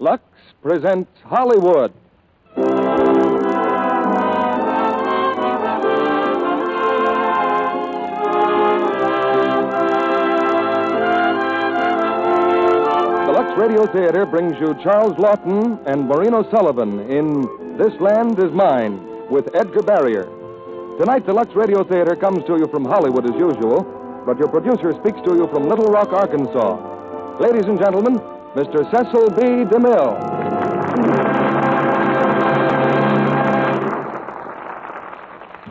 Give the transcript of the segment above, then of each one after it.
Lux presents Hollywood. The Lux Radio Theater brings you Charles Laughton and Maureen O'Sullivan in This Land Is Mine with Edgar Barrier. Tonight, the Lux Radio Theater comes to you from Hollywood as usual, but your producer speaks to you from Little Rock, Arkansas. Ladies and gentlemen, Mr. Cecil B. DeMille.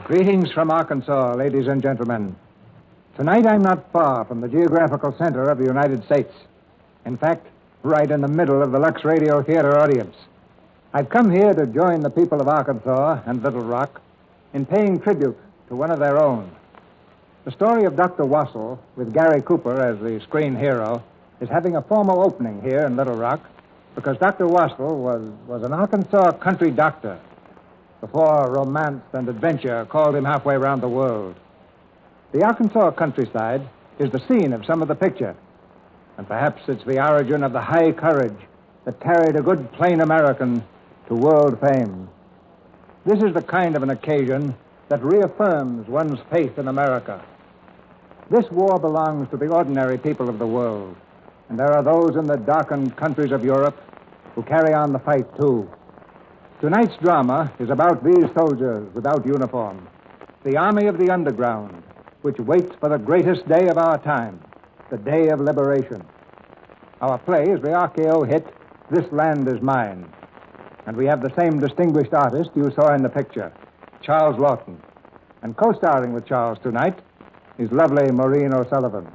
Greetings from Arkansas, ladies and gentlemen. Tonight I'm not far from the geographical center of the United States. In fact, right in the middle of the Lux Radio Theater audience. I've come here to join the people of Arkansas and Little Rock in paying tribute to one of their own. The story of Dr. Wassel, with Gary Cooper as the screen hero, is having a formal opening here in Little Rock because Dr. Wassel was an Arkansas country doctor before romance and adventure called him halfway around the world. The Arkansas countryside is the scene of some of the picture, and perhaps it's the origin of the high courage that carried a good plain American to world fame. This is the kind of an occasion that reaffirms one's faith in America. This war belongs to the ordinary people of the world, and there are those in the darkened countries of Europe who carry on the fight, too. Tonight's drama is about these soldiers without uniform, the army of the underground, which waits for the greatest day of our time, the day of liberation. Our play is the RKO hit, This Land Is Mine, and we have the same distinguished artist you saw in the picture, Charles Laughton. And co-starring with Charles tonight is lovely Maureen O'Sullivan.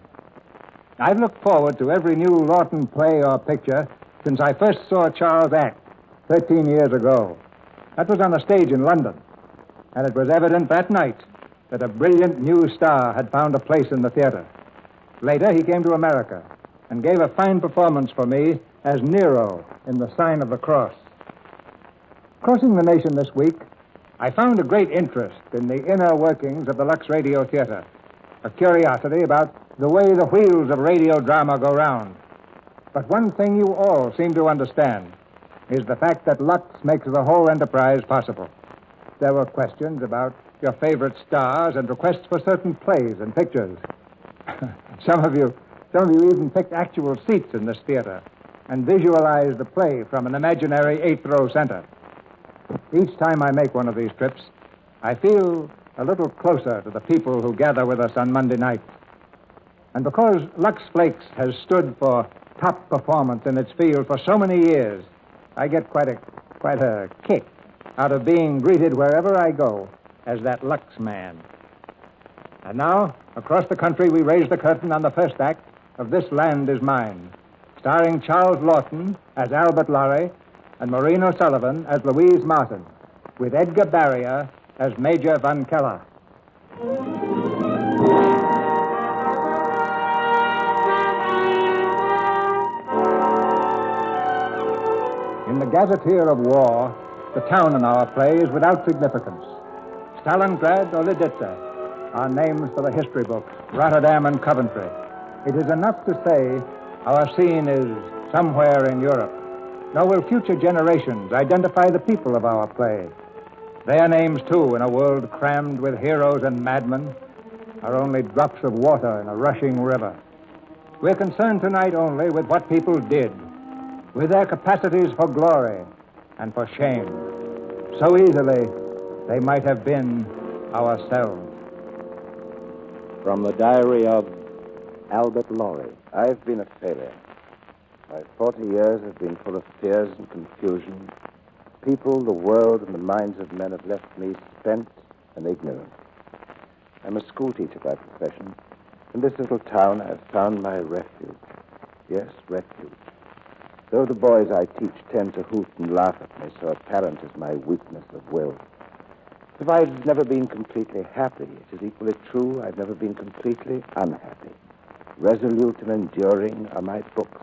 I've looked forward to every new Laughton play or picture since I first saw Charles act 13 years ago. That was on a stage in London, and it was evident that night that a brilliant new star had found a place in the theater. Later, he came to America and gave a fine performance for me as Nero in The Sign of the Cross. Crossing the nation this week, I found a great interest in the inner workings of the Lux Radio Theater, a curiosity about the way the wheels of radio drama go round. But one thing you all seem to understand is the fact that Lux makes the whole enterprise possible. There were questions about your favorite stars and requests for certain plays and pictures. Some of you even picked actual seats in this theater and visualized the play from an imaginary eighth-row center. Each time I make one of these trips, I feel a little closer to the people who gather with us on Monday night. And because Lux Flakes has stood for top performance in its field for so many years, I get quite a kick out of being greeted wherever I go as that Lux man. And now, across the country, we raise the curtain on the first act of This Land Is Mine, starring Charles Laughton as Albert Lory and Maureen O'Sullivan as Louise Martin, with Edgar Barrier as Major Von Keller. In the gazetteer of war, the town in our play is without significance. Stalingrad or Lidice are names for the history books, Rotterdam and Coventry. It is enough to say our scene is somewhere in Europe. Nor will future generations identify the people of our play. Their names, too, in a world crammed with heroes and madmen, are only drops of water in a rushing river. We're concerned tonight only with what people did, with their capacities for glory and for shame. So easily, they might have been ourselves. From the diary of Albert Lory. I've been a failure. My 40 years have been full of fears and confusion. People, the world, and the minds of men have left me spent and ignorant. I'm a schoolteacher by profession. In this little town, I've found my refuge. Yes, refuge. Though the boys I teach tend to hoot and laugh at me, so apparent is my weakness of will. If I've never been completely happy, it is equally true I've never been completely unhappy. Resolute and enduring are my books.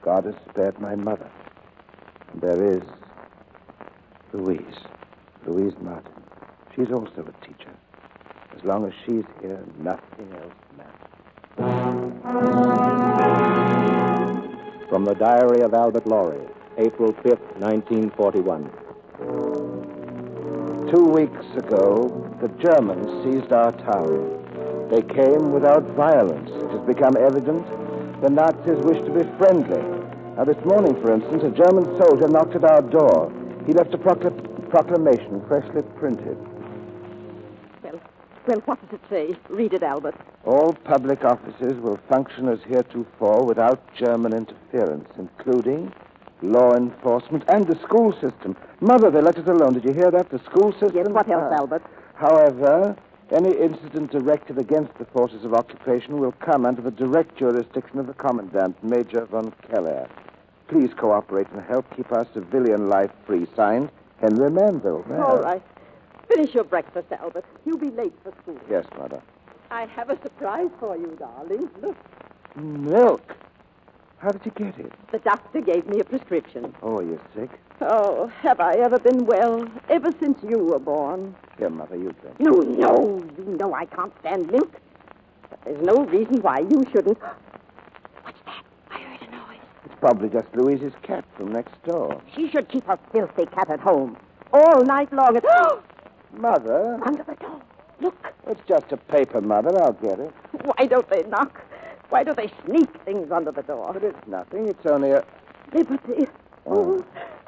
God has spared my mother. And there is Louise Martin. She's also a teacher. As long as she's here, nothing else matters. From the diary of Albert Lory, April 5th, 1941. 2 weeks ago, the Germans seized our town. They came without violence. It has become evident the Nazis wish to be friendly. Now, this morning, for instance, a German soldier knocked at our door. He left a proclamation freshly printed. Well, what does it say? Read it, Albert. All public offices will function as heretofore without German interference, including law enforcement and the school system. Mother, they let us alone. Did you hear that? The school system? Yes, what else, Albert? However, any incident directed against the forces of occupation will come under the direct jurisdiction of the Commandant, Major von Keller. Please cooperate and help keep our civilian life free. Signed, Henry Manville. All right. Finish your breakfast, Albert. You'll be late for school. Yes, Mother. I have a surprise for you, darling. Look. Milk? How did you get it? The doctor gave me a prescription. Oh, are you sick? Oh, have I ever been well? Ever since you were born. Here, Mother, you drink. No. You know I can't stand milk. But there's no reason why you shouldn't. What's that? I heard a noise. It's probably just Louise's cat from next door. She should keep her filthy cat at home. All night long. Mother? Under the door. Look. It's just a paper, Mother. I'll get it. Why don't they knock? Why do they sneak things under the door? But it's nothing. It's only a... Liberty. Oh,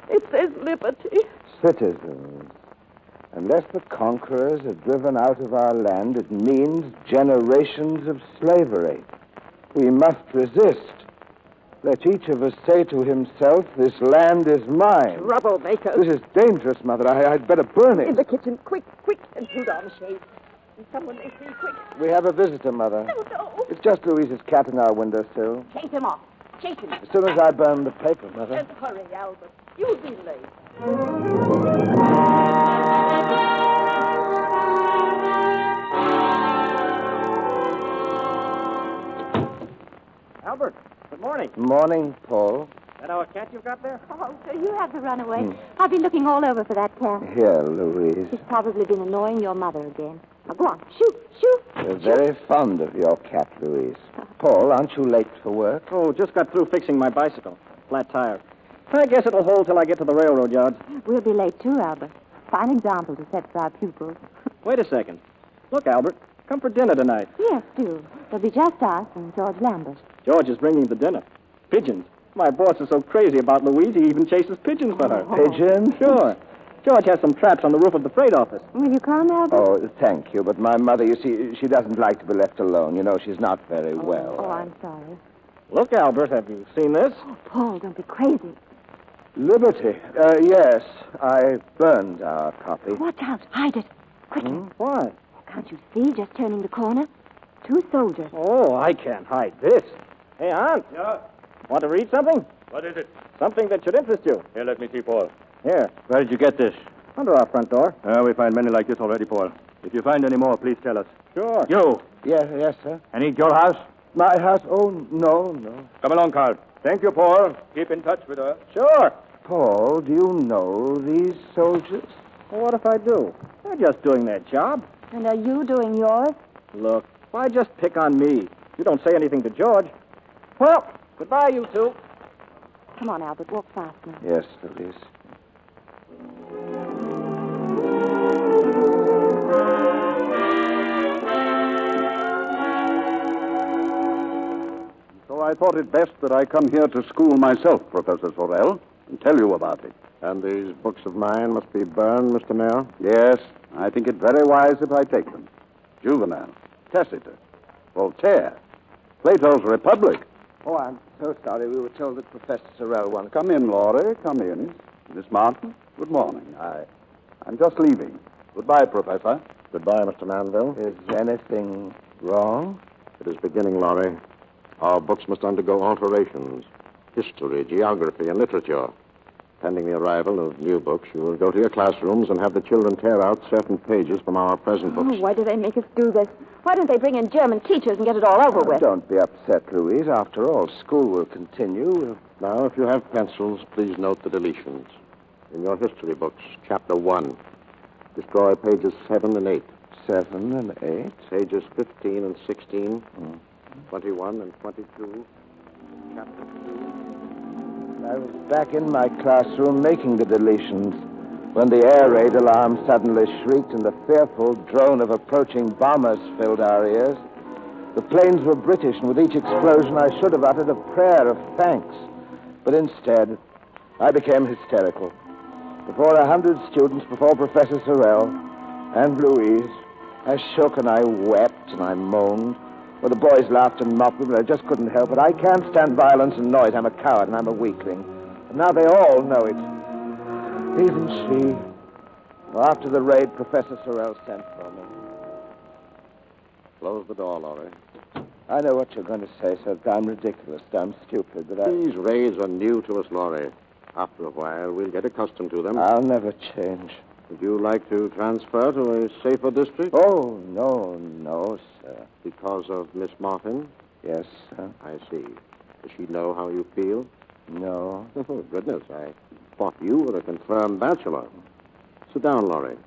it says liberty. Citizens. Unless the conquerors are driven out of our land, it means generations of slavery. We must resist. Let each of us say to himself, this land is mine. Troublemakers. This is dangerous, Mother. I'd better burn it. In the kitchen. Quick, and put on shades. Someone may see quick. We have a visitor, Mother. No. It's just Louise's cat in our windowsill. Chase him off. Chase him. As soon as I burn the paper, Mother. Just hurry, Albert. You'll be late. Albert, good morning. Morning, Paul. That our cat you've got there? Oh, so you have to run away. I've been looking all over for that cat. Here, Louise. She's probably been annoying your mother again. Now, go on. Shoot. We're very fond of your cat, Louise. Paul, aren't you late for work? Oh, just got through fixing my bicycle. Flat tire. I guess it'll hold till I get to the railroad yards. We'll be late, too, Albert. Fine example to set for our pupils. Wait a second. Look, Albert. Come for dinner tonight. Yes, do. It'll be just us and George Lambert. George is bringing the dinner. Pigeons. My boss is so crazy about Louise, he even chases pigeons for her. Pigeons? Sure. George has some traps on the roof of the freight office. Will you come, Albert? Oh, thank you. But my mother, you see, she doesn't like to be left alone. You know, she's not very well. Oh, I'm sorry. Look, Albert, have you seen this? Oh, Paul, don't be crazy. Liberty. Yes, I burned our copy. Watch out. Hide it. Quickly. Why? Can't you see, just turning the corner? 2 soldiers. Oh, I can't hide this. Hey, Aunt. Yeah? Want to read something? What is it? Something that should interest you. Here, let me see, Paul. Here, Where did you get this? under our front door. We find many like this already, Paul. If you find any more, please tell us. Sure. You! Yes, sir. Any at your house? My house? Oh, no. Come along, Carl. Thank you, Paul. Keep in touch with her. Sure. Paul, do you know these soldiers? Well, what if I do? They're just doing their job. And are you doing yours? Look, why just pick on me? You don't say anything to George. Well, goodbye, you two. Come on, Albert. Walk faster. Yes, Louise. So I thought it best that I come here to school myself, Professor Sorrell, and tell you about it. And these books of mine must be burned, Mr. Mayor? Yes, I think it very wise if I take them. Juvenal, Tacitus, Voltaire, Plato's Republic. Oh, I'm so sorry. We were told that Professor Sorrell wanted... Come in, Lory, come in. Miss Martin, good morning. I'm just leaving. Goodbye, Professor. Goodbye, Mr. Manville. Is anything wrong? It is beginning, Lory. Our books must undergo alterations. History, geography, and literature. Pending the arrival of new books, you will go to your classrooms and have the children tear out certain pages from our present books. Oh, why do they make us do this? Why don't they bring in German teachers and get it all over with? Don't be upset, Louise. After all, school will continue. Now, if you have pencils, please note the deletions. In your history books, Chapter 1, destroy pages 7 and 8. 7 and 8? Pages 15 and 16, 21 and 22, Chapter 2. I was back in my classroom making the deletions when the air raid alarm suddenly shrieked and the fearful drone of approaching bombers filled our ears. The planes were British, and with each explosion I should have uttered a prayer of thanks. But instead, I became hysterical. Before 100 students, before Professor Sorrell and Louise, I shook and I wept and I moaned. Well, the boys laughed and mocked me, but I just couldn't help it. I can't stand violence and noise. I'm a coward and I'm a weakling. And now they all know it. Even she. Well, after the raid, Professor Sorrell sent for me. Close the door, Lory. I know what you're going to say, so I'm ridiculous, I'm stupid, but These raids are new to us, Lory. After a while, we'll get accustomed to them. I'll never change. Would you like to transfer to a safer district? Oh, no, sir. Because of Miss Martin? Yes, sir. I see. Does she know how you feel? No. Oh, goodness, I thought you were a confirmed bachelor. Sit down, Lory.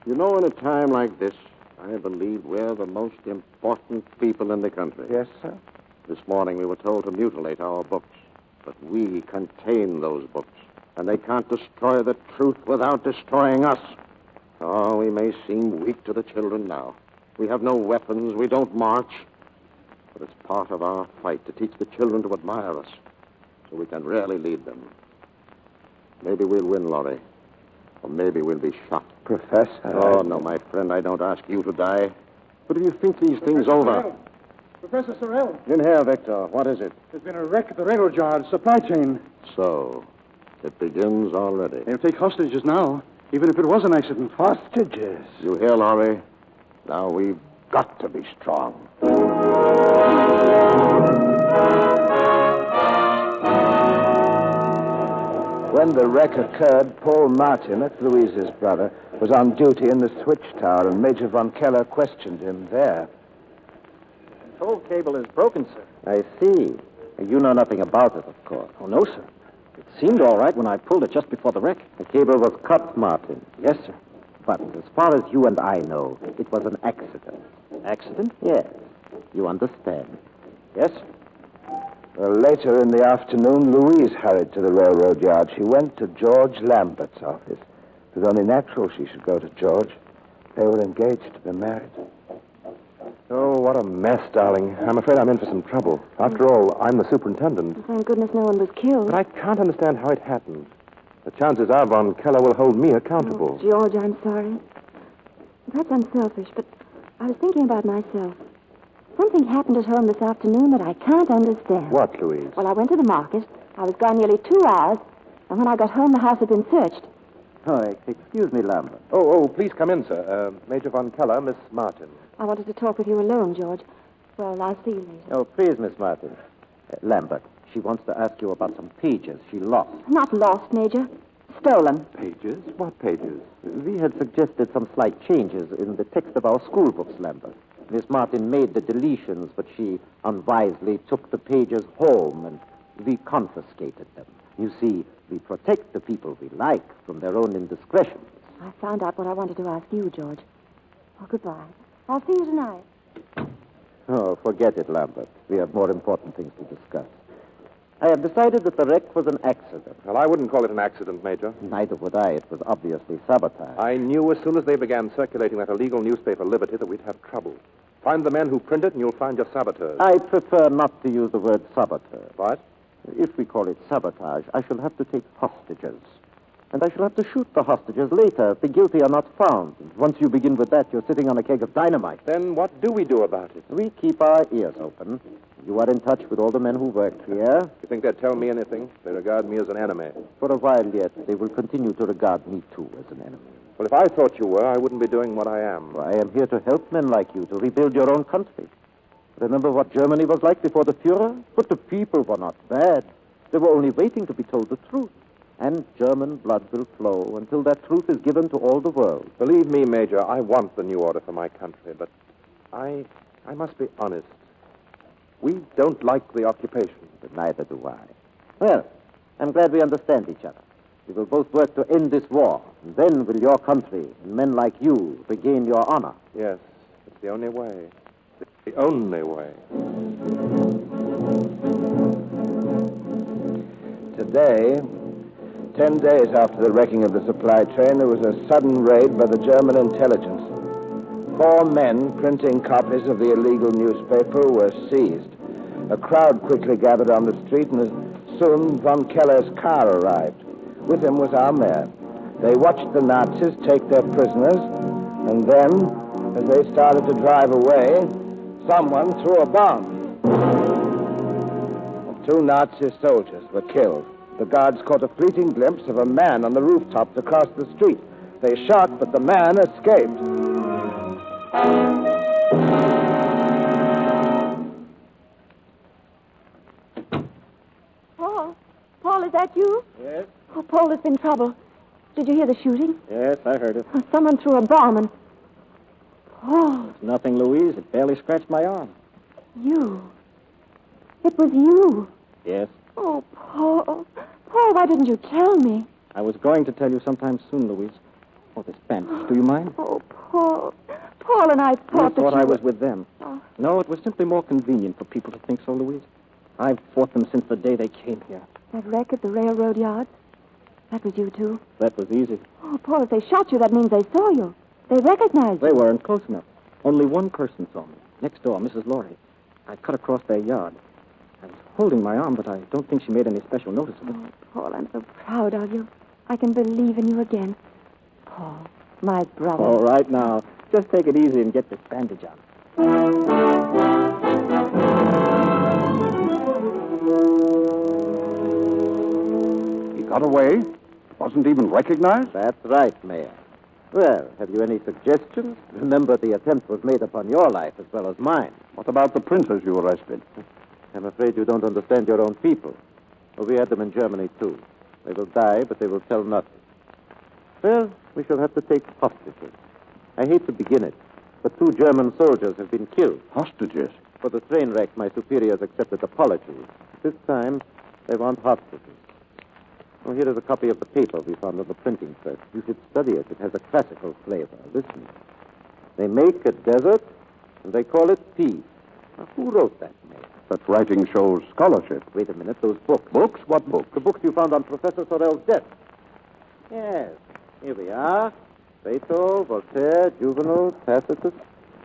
You know, in a time like this, I believe we're the most important people in the country. Yes, sir. This morning we were told to mutilate our books, but we contain those books, and they can't destroy the truth without destroying us. Oh, we may seem weak to the children now. We have no weapons, we don't march, but it's part of our fight to teach the children to admire us, so we can really lead them. Maybe we'll win, Lory. Or maybe we'll be shot. Professor? Oh, no, my friend, I don't ask you to die. But if you think these things over... Professor Sorrell. In here, Victor. What is it? There's been a wreck at the railroad yard, supply chain. So, it begins already. They'll take hostages now, even if it was an accident. Hostages? You hear, Lory? Now we've got to be strong. When the wreck occurred, Paul Martin, that's Louise's brother, was on duty in the switch tower, and Major von Keller questioned him there. The whole cable is broken, sir. I see. You know nothing about it, of course. Oh, no, sir. It seemed all right when I pulled it just before the wreck. The cable was cut, Martin. Yes, sir. But as far as you and I know, it was an accident. Accident? Yes. You understand? Yes, sir. Well, later in the afternoon, Louise hurried to the railroad yard. She went to George Lambert's office. It was only natural she should go to George. They were engaged to be married. Oh, what a mess, darling. I'm afraid I'm in for some trouble. After all, I'm the superintendent. Thank goodness no one was killed. But I can't understand how it happened. The chances are Von Keller will hold me accountable. Oh, George, I'm sorry. Perhaps I'm selfish, but I was thinking about myself. Something happened at home this afternoon that I can't understand. What, Louise? Well, I went to the market. I was gone nearly 2 hours, and when I got home, the house had been searched. Oh, excuse me, Lambert. Oh, please come in, sir. Major Von Keller, Miss Martin. I wanted to talk with you alone, George. Well, I'll see you later. Oh, please, Miss Martin. Lambert, she wants to ask you about some pages she lost. Not lost, Major. Stolen. Pages? What pages? We had suggested some slight changes in the text of our school books, Lambert. Miss Martin made the deletions, but she unwisely took the pages home and we confiscated them. You see, we protect the people we like from their own indiscretions. I found out what I wanted to ask you, George. Oh, goodbye. I'll see you tonight. Oh, forget it, Lambert. We have more important things to discuss. I have decided that the wreck was an accident. Well, I wouldn't call it an accident, Major. Neither would I. It was obviously sabotage. I knew as soon as they began circulating that illegal newspaper, Liberty, that we'd have trouble. Find the men who print it, and you'll find your saboteurs. I prefer not to use the word saboteur. What? If we call it sabotage, I shall have to take hostages. And I shall have to shoot the hostages later if the guilty are not found. Once you begin with that, you're sitting on a keg of dynamite. Then what do we do about it? We keep our ears open. You are in touch with all the men who work here. You think they'd tell me anything? They regard me as an enemy. For a while yet, they will continue to regard me, too, as an enemy. Well, if I thought you were, I wouldn't be doing what I am. I am here to help men like you to rebuild your own country. Remember what Germany was like before the Fuhrer? But the people were not bad. They were only waiting to be told the truth. And German blood will flow until that truth is given to all the world. Believe me, Major, I want the new order for my country, but I must be honest. We don't like the occupation. But neither do I. Well, I'm glad we understand each other. We will both work to end this war. And then will your country and men like you regain your honor. Yes, it's the only way. It's the only way. today, 10 days after the wrecking of the supply train, there was a sudden raid by the German intelligence. 4 men printing copies of the illegal newspaper were seized. A crowd quickly gathered on the street, and soon von Keller's car arrived. With him was our mayor. They watched the Nazis take their prisoners, and then, as they started to drive away, someone threw a bomb. 2 Nazi soldiers were killed. The guards caught a fleeting glimpse of a man on the rooftops across the street. They shot, but the man escaped. Paul, is that you? Yes? Oh, Paul, there's been trouble. Did you hear the shooting? Yes, I heard it. Someone threw a bomb and... Paul. It's nothing, Louise. It barely scratched my arm. You. It was you. Yes? Oh, Paul. Paul, why didn't you tell me? I was going to tell you sometime soon, Louise. Oh, this bandage. Do you mind? Oh, Paul. Paul and I thought that I was with them. Oh. No, it was simply more convenient for people to think so, Louise. I've fought them since the day they came here. That wreck at the railroad yard? That was you, too? That was easy. Oh, Paul, if they shot you, that means they saw you. They recognized you. They weren't close enough. Only one person saw me. Next door, Mrs. Lory. I cut across their yard. I was holding my arm, but I don't think she made any special notice of it. Oh, Paul, I'm so proud of you. I can believe in you again. Paul, my brother. All right, now, just take it easy and get this bandage on. He got away? Wasn't even recognized? That's right, Mayor. Well, have you any suggestions? Remember, the attempt was made upon your life as well as mine. What about the printers you arrested? I'm afraid you don't understand your own people. Well, we had them in Germany, too. They will die, but they will tell nothing. Well, we shall have to take hostages. I hate to begin it, but 2 German soldiers have been killed. Hostages? For the train wreck, my superiors accepted apologies. This time, they want hostages. Oh, here is a copy of the paper we found on the printing press. You should study it. It has a classical flavor. Listen. They make a desert, and they call it peace. Now, who wrote that, Mayor? That writing shows scholarship. Wait a minute, those books. Books? What books? The books you found on Professor Sorrell's desk. Yes, here we are. Plato, Voltaire, Juvenal, Tacitus.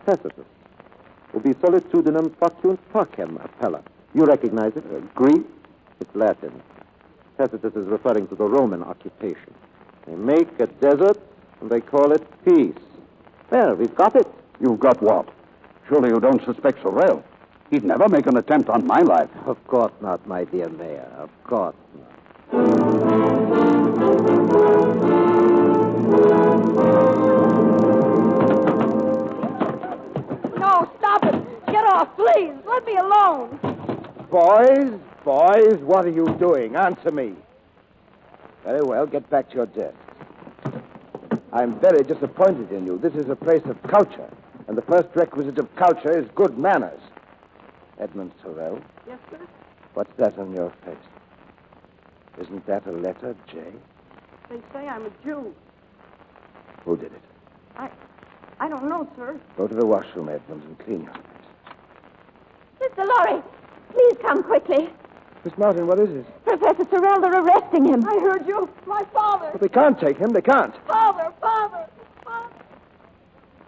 Tacitus. Ubi solitudinem faciunt pacem appella. You recognize it? Greek? It's Latin. Tacitus is referring to the Roman occupation. They make a desert, and they call it peace. Well, we've got it. You've got what? Surely you don't suspect Sorrell. He'd never make an attempt on my life. Of course not, my dear Mayor. Of course not. No, stop it. Get off, please. Let me alone. Boys, what are you doing? Answer me. Very well, get back to your desk. I'm very disappointed in you. This is a place of culture, and the first requisite of culture is good manners. Edmund Sorrell? Yes, sir? What's that on your face? Isn't that a letter, J? They say I'm a Jew. Who did it? I don't know, sir. Go to the washroom, Edmund, and clean your face. Mr. Lory, please come quickly. Miss Martin, what is it? Professor Sorrell, they're arresting him. I heard you. My father. But they can't take him. They can't. Father.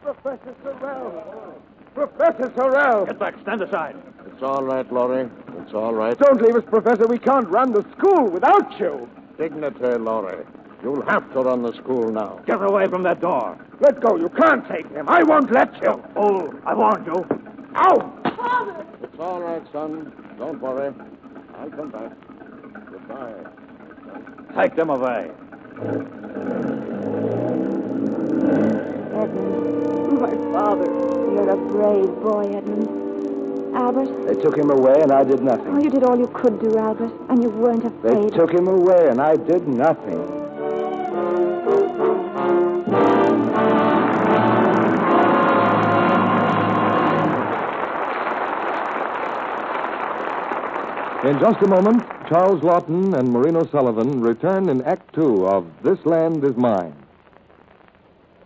Professor Sorrell. Professor Sorrell. Get back. Stand aside. It's all right, Lory. It's all right. Don't leave us, Professor. We can't run the school without you. Dignity, Lory. You'll have to run the school now. Get away from that door. Let go. You can't take him. I won't let you. Oh, I warned you. Out! Father. It's all right, son. Don't worry. I'll come back. Goodbye. Take them away. Edmund. My father. You're a brave boy, Edmund. Albert? They took him away, and I did nothing. Oh, you did all you could do, Albert, and you weren't They afraid. took him away, and I did nothing. In just a moment, Charles Laughton and Maureen O'Sullivan return in Act Two of This Land Is Mine.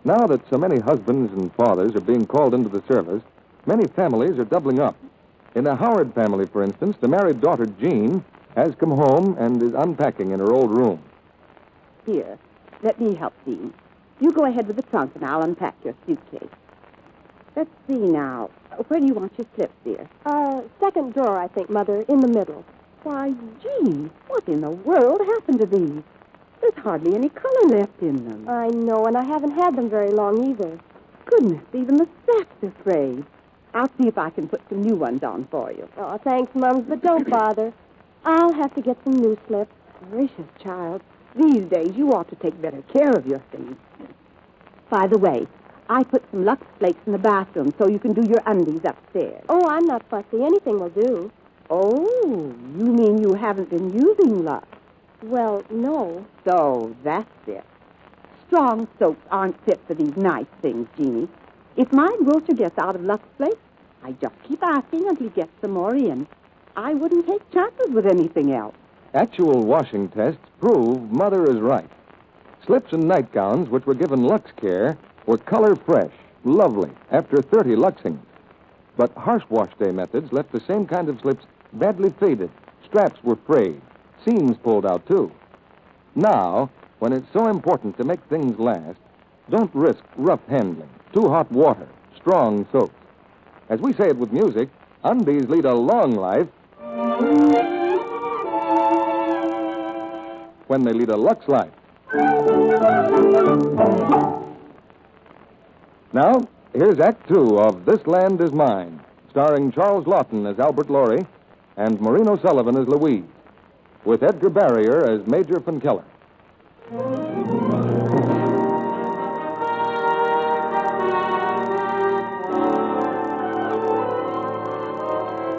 Now that so many husbands and fathers are being called into the service, many families are doubling up. In the Howard family, for instance, the married daughter, Jean, has come home and is unpacking in her old room. Here, let me help Jean. You go ahead with the trunk, and I'll unpack your suitcase. Let's see now. Where do you want your slips, dear? Second drawer, I think, Mother, in the middle. Why, Jean, what in the world happened to these? There's hardly any color left in them. I know, and I haven't had them very long either. Goodness, even the straps are frayed. I'll see if I can put some new ones on for you. Oh, thanks, Mums, but don't bother. I'll have to get some new slips. Gracious, child. These days, you ought to take better care of your things. By the way, I put some Lux flakes in the bathroom so you can do your undies upstairs. Oh, I'm not fussy. Anything will do. Oh, you mean you haven't been using Lux? Well, no. So, that's it. Strong soaps aren't fit for these nice things, Jeannie. If my grocer gets out of Lux flakes, I just keep asking until he gets some more in. I wouldn't take chances with anything else. Actual washing tests prove Mother is right. Slips and nightgowns, which were given Lux Care, were color fresh, lovely, after 30 Luxings. But harsh wash day methods left the same kind of slips badly faded. Straps were frayed. Seams pulled out, too. Now, when it's so important to make things last, don't risk rough handling, too hot water, strong soaps. As we say it with music, undies lead a long life when they lead a Lux life. Now, here's Act Two of This Land Is Mine, starring Charles Laughton as Albert Lory and Maureen O'Sullivan as Louise, with Edgar Barrier as Major von Keller.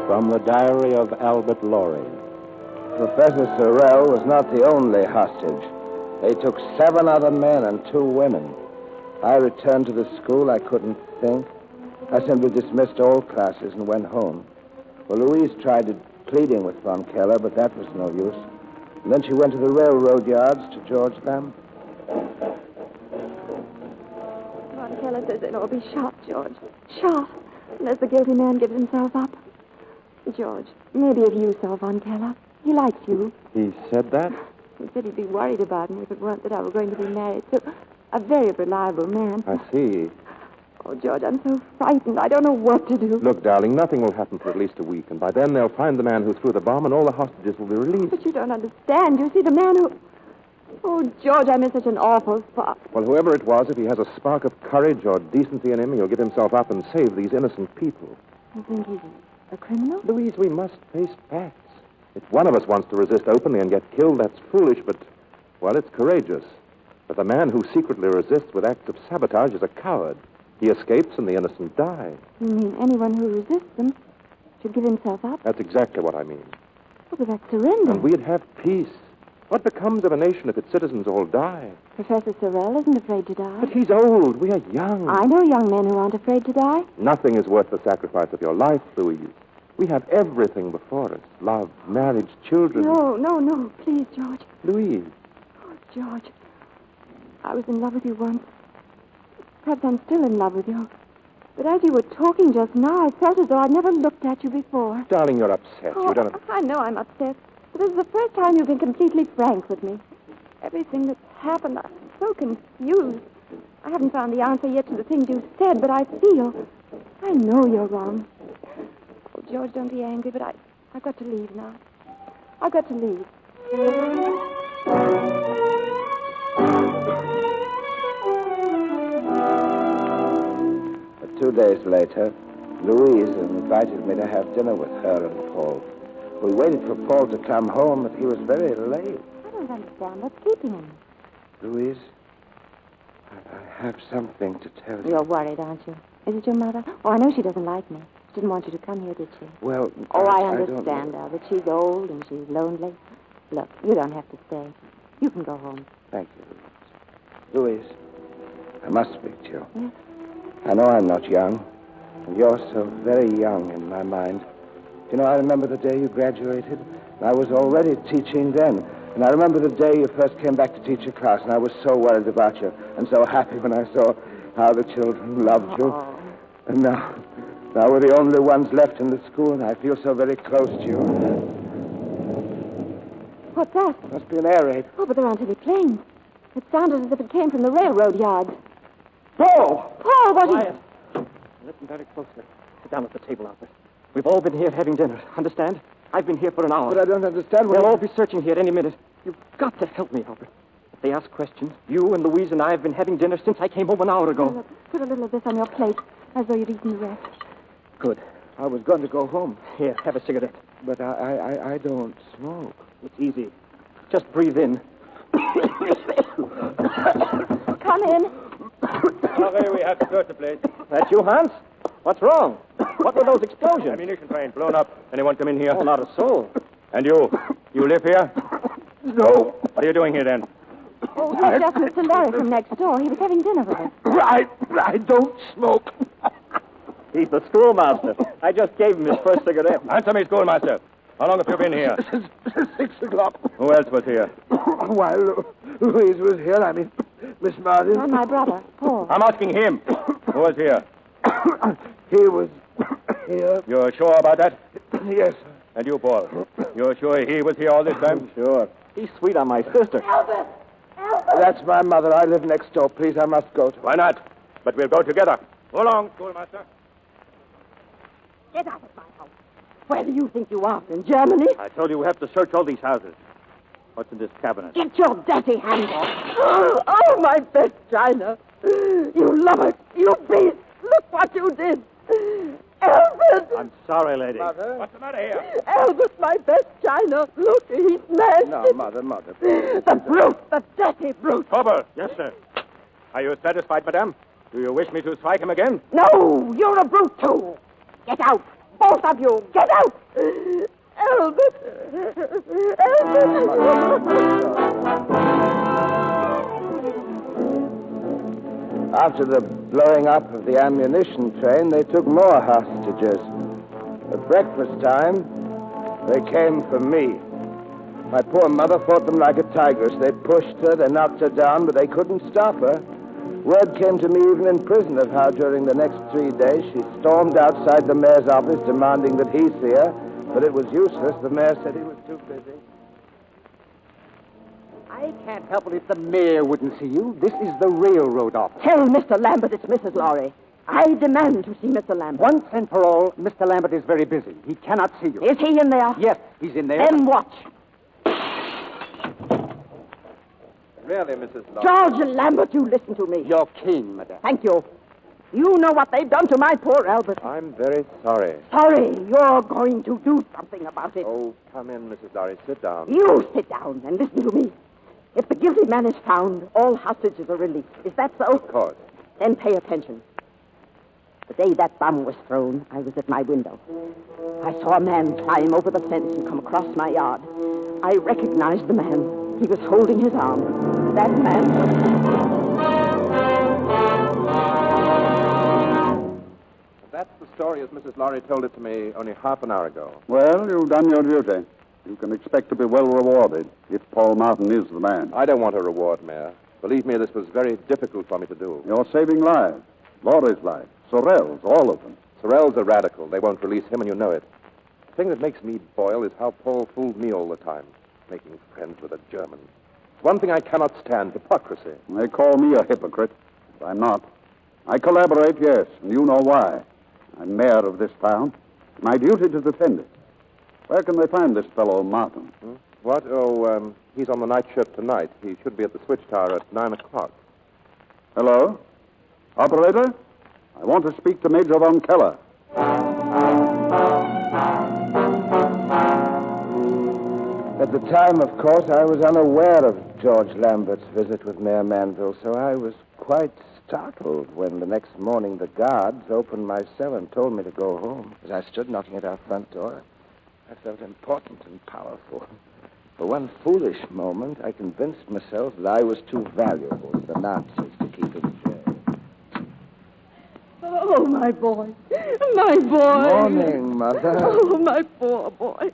From the diary of Albert Lory. Professor Sorrell was not the only hostage. They took 7 other men and 2 women. I returned to the school. I couldn't think. I simply dismissed all classes and went home. Well, Louise tried pleading with von Keller, but that was no use. And then she went to the railroad yards to George Lamb. Von Keller says they'll all be shot, George. Shot, unless the guilty man gives himself up. George, maybe if you saw Von Keller. He likes you. He said that? He said he'd be worried about me if it weren't that I were going to be married to a very reliable man. I see. Oh, George, I'm so frightened. I don't know what to do. Look, darling, nothing will happen for at least a week, and by then they'll find the man who threw the bomb, and all the hostages will be released. But you don't understand. You see, the man who... Oh, George, I'm in such an awful spot. Well, whoever it was, if he has a spark of courage or decency in him, he'll give himself up and save these innocent people. You think he's a criminal? Louise, we must face facts. If one of us wants to resist openly and get killed, that's foolish, but, well, it's courageous. But the man who secretly resists with acts of sabotage is a coward. He escapes and the innocent die. You mean anyone who resists them should give himself up? That's exactly what I mean. Oh, but that's surrender. And we'd have peace. What becomes of a nation if its citizens all die? Professor Sorrell isn't afraid to die. But he's old. We are young. I know young men who aren't afraid to die. Nothing is worth the sacrifice of your life, Louise. We have everything before us. Love, marriage, children. No. Please, George. Louise. Oh, George. I was in love with you once. Perhaps I'm still in love with you. But as you were talking just now, I felt as though I'd never looked at you before. Darling, you're upset. Oh, You don't... I know I'm upset. But this is the first time you've been completely frank with me. Everything that's happened, I'm so confused. I haven't found the answer yet to the things you've said, but I know you're wrong. Oh, George, don't be angry, but I've got to leave now. I've got to leave. But 2 days later, Louise invited me to have dinner with her and Paul. We waited for Paul to come home, but he was very late. I don't understand. What's keeping him? Louise, I have something to tell you. You're worried, aren't you? Is it your mother? Oh, I know she doesn't like me. She didn't want you to come here, did she? Well, Oh, I don't understand, know. Albert. She's old and she's lonely. Look, you don't have to stay. You can go home. Thank you, Louise. Louise, I must speak to you. Yes? I know I'm not young, and you're so very young in my mind. You know, I remember the day you graduated, and I was already teaching then. And I remember the day you first came back to teach a class, and I was so worried about you, and so happy when I saw how the children loved you. Oh. And now we're the only ones left in the school, and I feel so very close to you. What's that? Must be an air raid. Oh, but there aren't any planes. It sounded as if it came from the railroad yards. Paul! Paul, what Quiet. Listen very closely. Sit down at the table, Albert. We've all been here having dinner. Understand? I've been here for an hour. But I don't understand what... They'll all be searching here at any minute. You've got to help me, Albert. If they ask questions, you and Louise and I have been having dinner since I came home an hour ago. Put a little of this on your plate, as though you'd eaten the rest. Good. I was going to go home. Here, have a cigarette. But I don't smoke. It's easy. Just breathe in. Come in. Sorry, we have to search the place. That's you, Hans? What's wrong? What were those explosions? Ammunition train blown up. Anyone come in here? Oh, not a soul. And you? You live here? No. What are you doing here, then? Oh, he's just Mr. Lory from next door. He was having dinner with us. I don't smoke. He's the schoolmaster. I just gave him his first cigarette. Answer me, schoolmaster. How long have you been here? Since 6 o'clock. Who else was here? While Louise was here, I mean, Miss Martin. And my brother, Paul. I'm asking him. Who was here? He was here. You're sure about that? Yes, sir. And you, Paul? You're sure he was here all this time? Sure. He's sweet on my sister. Albert! Albert! That's my mother. I live next door. Please, I must go to her. Why not? But we'll go together. Go along, schoolmaster. Get out of my house. Where do you think you are? In Germany? I told you we have to search all these houses. What's in this cabinet? Get your dirty hands off. Oh, my best china. You love it. You beast. Look what you did. Albert! I'm sorry, lady. Mother? What's the matter here? Albert, my best china. Look, he's smashed No, it. Mother. The brute, the dirty brute. Cobble. Yes, sir. Are you satisfied, madame? Do you wish me to strike him again? No, you're a brute, too. Get out. Both of you, get out. Albert. After the blowing up of the ammunition train, they took more hostages. At breakfast time, they came for me. My poor mother fought them like a tigress. They pushed her, they knocked her down, but they couldn't stop her. Word came to me even in prison of how during the next 3 days she stormed outside the mayor's office demanding that he see her, but it was useless. The mayor said he was too busy. I can't help it if the mayor wouldn't see you. This is the railroad office. Tell Mr. Lambert it's Mrs. Lory. I demand to see Mr. Lambert. Once and for all, Mr. Lambert is very busy. He cannot see you. Is he in there? Yes, he's in there. Then watch. Really, Mrs. Lory? George Lambert, you listen to me. Your king, madame. Thank you. You know what they've done to my poor Albert. I'm very sorry. Sorry, you're going to do something about it. Oh, come in, Mrs. Lory. Sit down. You sit down and listen to me. If the guilty man is found, all hostages are released. Is that so? Of course. Then pay attention. The day that bomb was thrown, I was at my window. I saw a man climb over the fence and come across my yard. I recognized the man. He was holding his arm. That man That's the story as Mrs. Lory told it to me only half an hour ago. Well, you've done your duty. You can expect to be well rewarded if Paul Martin is the man. I don't want a reward, Mayor. Believe me, this was very difficult for me to do. You're saving lives. Lory's life. Sorrell's, all of them. Sorrell's a radical. They won't release him, and you know it. The thing that makes me boil is how Paul fooled me all the time, making friends with a German. It's one thing I cannot stand, hypocrisy. They call me a hypocrite. But I'm not. I collaborate, yes, and you know why. I'm mayor of this town. My duty to defend it. Where can they find this fellow Martin? What? Oh, he's on the night shift tonight. He should be at the switch tower at 9 o'clock. Hello? Operator? I want to speak to Major von Keller. At the time, of course, I was unaware of George Lambert's visit with Mayor Manville, so I was quite startled when the next morning the guards opened my cell and told me to go home. As I stood knocking at our front door, I felt important and powerful. For one foolish moment, I convinced myself that I was too valuable to the Nazis to keep in jail. Oh, my boy. My boy. Morning, Mother. Oh, my poor boy.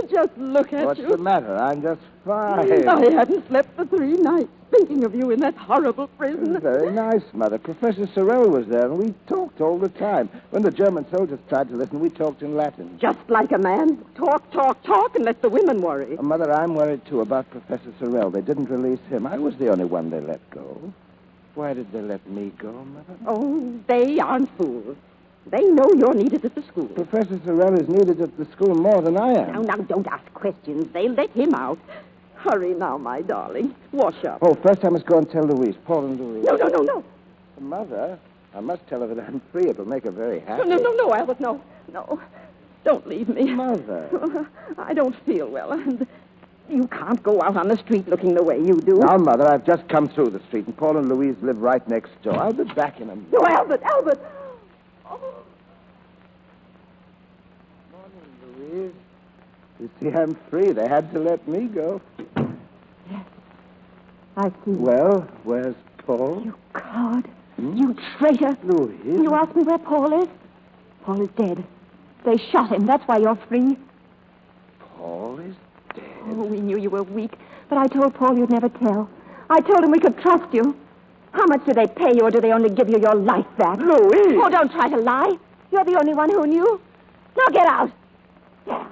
Just look at What's you. the matter? I'm just fine. I hadn't slept for 3 nights. thinking of you in that horrible prison. Very nice, Mother. Professor Sorrell was there, and we talked all the time. When the German soldiers tried to listen, we talked in Latin. Just like a man. Talk, talk, talk, and let the women worry. Mother, I'm worried, too, about Professor Sorrell. They didn't release him. I was the only one they let go. Why did they let me go, Mother? Oh, they aren't fools. They know you're needed at the school. Professor Sorrell is needed at the school more than I am. Now, don't ask questions. They'll let him out. Hurry now, my darling. Wash up. Oh, first I must go and tell Louise. Paul and Louise. No. Mother, I must tell her that I'm free. It'll make her very happy. No, Albert, no. Don't leave me. Mother. I don't feel well, and you can't go out on the street looking the way you do. Now, Mother, I've just come through the street, and Paul and Louise live right next door. I'll be back in a minute. No, Albert. Oh. Morning, Louise. You see, I'm free. They had to let me go. Yes, I see. Well, where's Paul? You coward. You traitor. Louise. You asked me where Paul is? Paul is dead. They shot him. That's why you're free. Paul is dead. Oh, we knew you were weak, but I told Paul you'd never tell. I told him we could trust you. How much do they pay you, or do they only give you your life back? Louise! Oh, don't try to lie. You're the only one who knew. Now get out. Get out.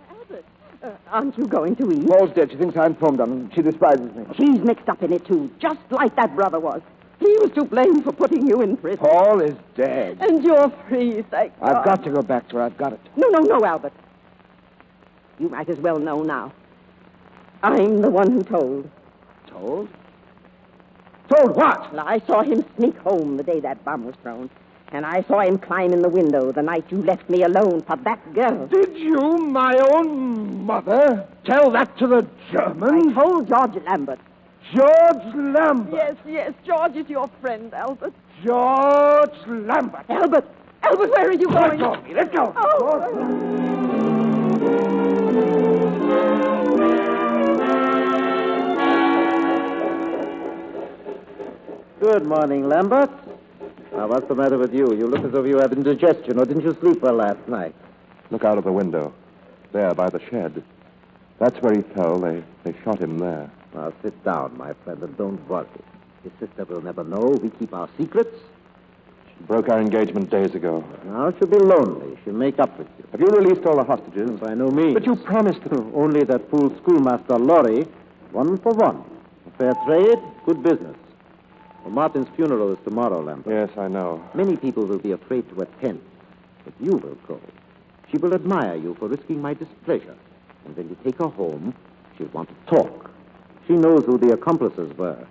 Albert, aren't you going to eat? Paul's dead. She thinks I'm formed on him. She despises me. She's mixed up in it, too, just like that brother was. He was to blame for putting you in prison. Paul is dead. And you're free, thank God. I've got to go back to her. I've got it. No, Albert. You might as well know now. I'm the one who told. Told? Told what? Well, I saw him sneak home the day that bomb was thrown. And I saw him climb in the window the night you left me alone for that girl. Did you, my own mother, tell that to the Germans? I told George Lambert. George Lambert? Yes, George is your friend, Albert. George Lambert. Albert, where are you going? Let go of me. Let go. Good morning, Lambert. Now, what's the matter with you? You look as though you had indigestion, or didn't you sleep well last night? Look out of the window. There, by the shed. That's where he fell. They shot him there. Now, sit down, my friend, and don't worry. His sister will never know. We keep our secrets. She broke our engagement days ago. Now, she'll be lonely. She'll make up with you. Have you released all the hostages? By no means. But you promised to... Only that fool schoolmaster Lory, 1 for 1. A fair trade, good business. Well, Martin's funeral is tomorrow, Lambert. Yes, I know. Many people will be afraid to attend, but you will go. She will admire you for risking my displeasure. And when you take her home, she'll want to talk. She knows who the accomplices were,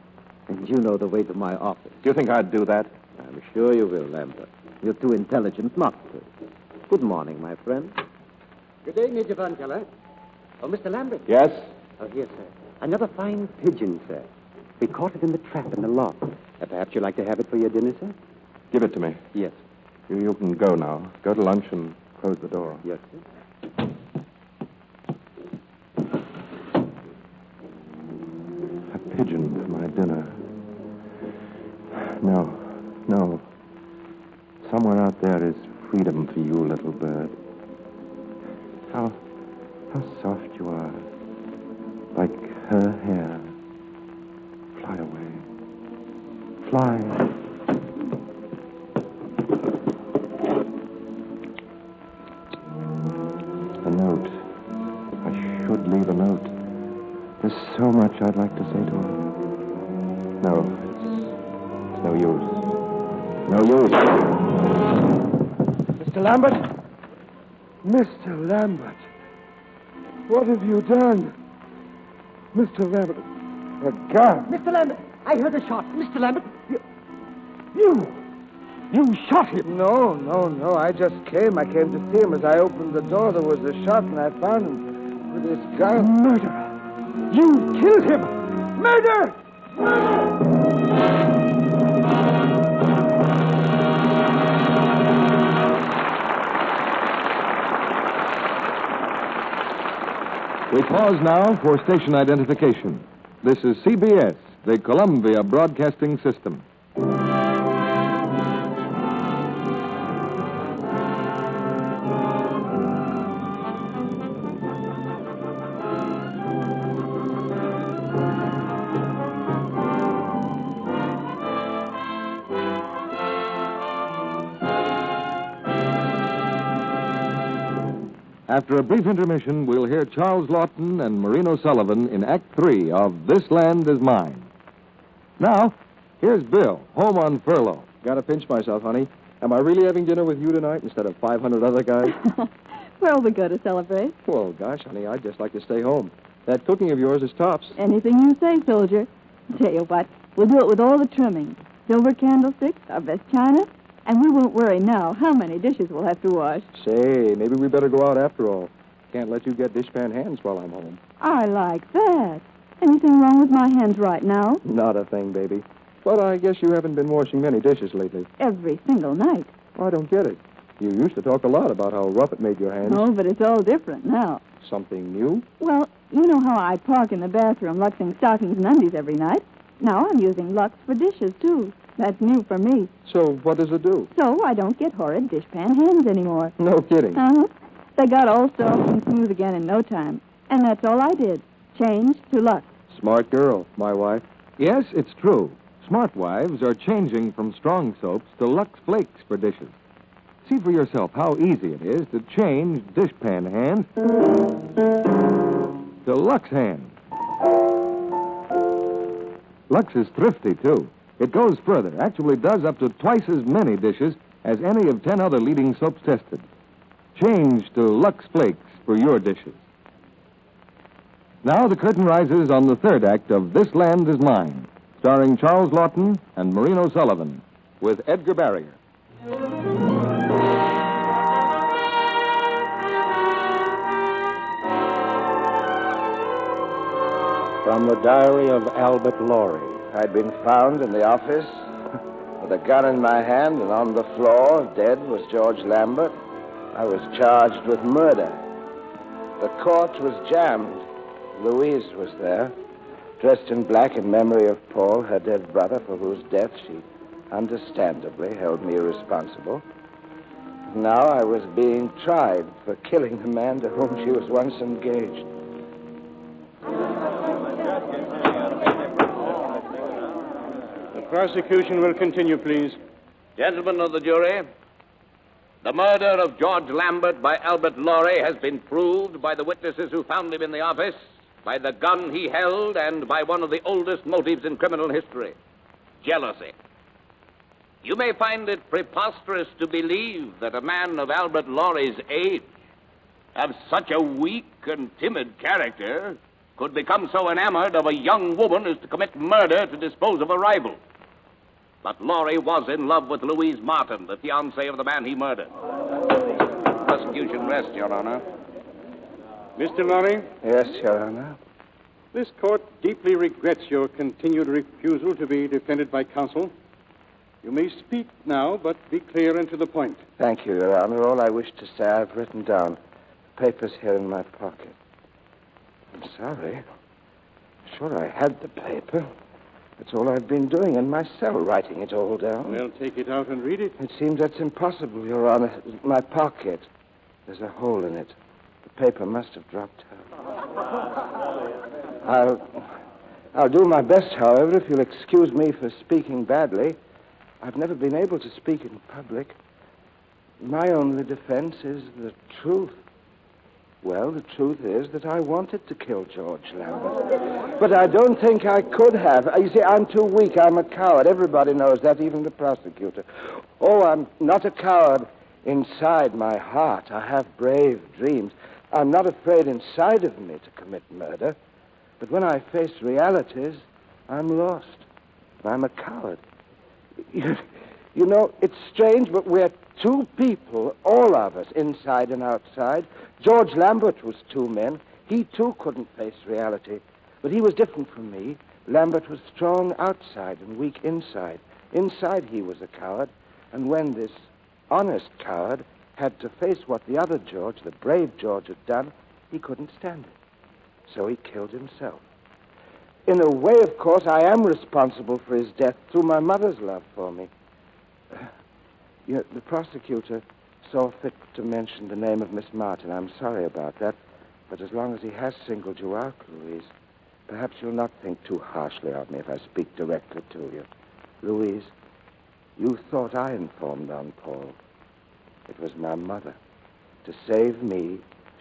and you know the way to my office. Do you think I'd do that? I'm sure you will, Lambert. You're too intelligent not to. Good morning, my friend. Good day, Major Van Keller. Oh, Mr. Lambert. Yes? Oh, yes, sir. Another fine pigeon, sir. We caught it in the trap in the loft. Perhaps you'd like to have it for your dinner, sir? Give it to me. Yes. You can go now. Go to lunch and close the door. Yes, sir. A pigeon for my dinner. No. Somewhere out there is freedom for you, little bird. How soft you are. Like her hair. Fly away. Fly. A note. I should leave a note. There's so much I'd like to say to her. No, it's no use. No use. Mr. Lambert? Mr. Lambert. What have you done? Mr. Lambert. A gun. Mr. Lambert, I heard a shot. Mr. Lambert. You shot him? No. I just came. I came to see him. As I opened the door, there was a shot, and I found him with his gun. Murderer. You killed him. Murder! We pause now for station identification. This is CBS, the Columbia Broadcasting System. After a brief intermission, we'll hear Charles Laughton and Maureen O'Sullivan in Act 3 of This Land Is Mine. Now, here's Bill, home on furlough. Gotta pinch myself, honey. Am I really having dinner with you tonight instead of 500 other guys? Where'll we go to celebrate? Well, gosh, honey, I'd just like to stay home. That cooking of yours is tops. Anything you say, soldier. Tell you what, we'll do it with all the trimmings. Silver candlesticks, our best china, and we won't worry now how many dishes we'll have to wash. Say, maybe we better go out after all. Can't let you get dishpan hands while I'm home. I like that. Anything wrong with my hands right now? Not a thing, baby. But I guess you haven't been washing many dishes lately. Every single night. I don't get it. You used to talk a lot about how rough it made your hands. Oh, but it's all different now. Something new? Well, you know how I park in the bathroom luxing stockings and undies every night? Now I'm using Lux for dishes, too. That's new for me. So what does it do? So I don't get horrid dishpan hands anymore. No kidding. Uh-huh. They got all soft and smooth again in no time. And that's all I did. Change to Lux. Smart girl, my wife. Yes, it's true. Smart wives are changing from strong soaps to Lux Flakes for dishes. See for yourself how easy it is to change dishpan hands to Lux hands. Lux is thrifty, too. It goes further, actually does up to twice as many dishes as any of 10 other leading soaps tested. Change to Lux Flakes for your dishes. Now the curtain rises on the third act of This Land Is Mine, starring Charles Laughton and Maureen O'Sullivan, with Edgar Barrier. From the diary of Albert Lory. I'd been found in the office with a gun in my hand, and on the floor, dead, was George Lambert. I was charged with murder. The court was jammed. Louise was there, dressed in black in memory of Paul, her dead brother, for whose death she understandably held me responsible. Now I was being tried for killing the man to whom she was once engaged. The prosecution will continue, please. Gentlemen of the jury, the murder of George Lambert by Albert Lory has been proved by the witnesses who found him in the office, by the gun he held, and by one of the oldest motives in criminal history, jealousy. You may find it preposterous to believe that a man of Albert Lory's age, of such a weak and timid character, could become so enamored of a young woman as to commit murder to dispose of a rival. But Lory was in love with Louise Martin, the fiancée of the man he murdered. Prosecution rests, Your Honor. Mr. Lory? Yes, Your Honor. This court deeply regrets your continued refusal to be defended by counsel. You may speak now, but be clear and to the point. Thank you, Your Honor. All I wish to say I've written down. The paper's here in my pocket. I'm sorry. Sure, I had the paper. That's all I've been doing in my cell, writing it all down. Well, take it out and read it. It seems that's impossible, Your Honor. My pocket. There's a hole in it. The paper must have dropped out. I'll do my best, however, if you'll excuse me for speaking badly. I've never been able to speak in public. My only defense is the truth. Well, the truth is that I wanted to kill George Lambert. But I don't think I could have. You see, I'm too weak. I'm a coward. Everybody knows that, even the prosecutor. Oh, I'm not a coward inside my heart. I have brave dreams. I'm not afraid inside of me to commit murder. But when I face realities, I'm lost. I'm a coward. You know, it's strange, but we're two people, all of us, inside and outside. George Lambert was two men. He, too, couldn't face reality. But he was different from me. Lambert was strong outside and weak inside. Inside, he was a coward. And when this honest coward had to face what the other George, the brave George, had done, he couldn't stand it. So he killed himself. In a way, of course, I am responsible for his death through my mother's love for me. The prosecutor saw fit to mention the name of Miss Martin. I'm sorry about that, but as long as he has singled you out, Louise, perhaps you'll not think too harshly of me if I speak directly to you. Louise, you thought I informed on Paul. It was my mother. To save me,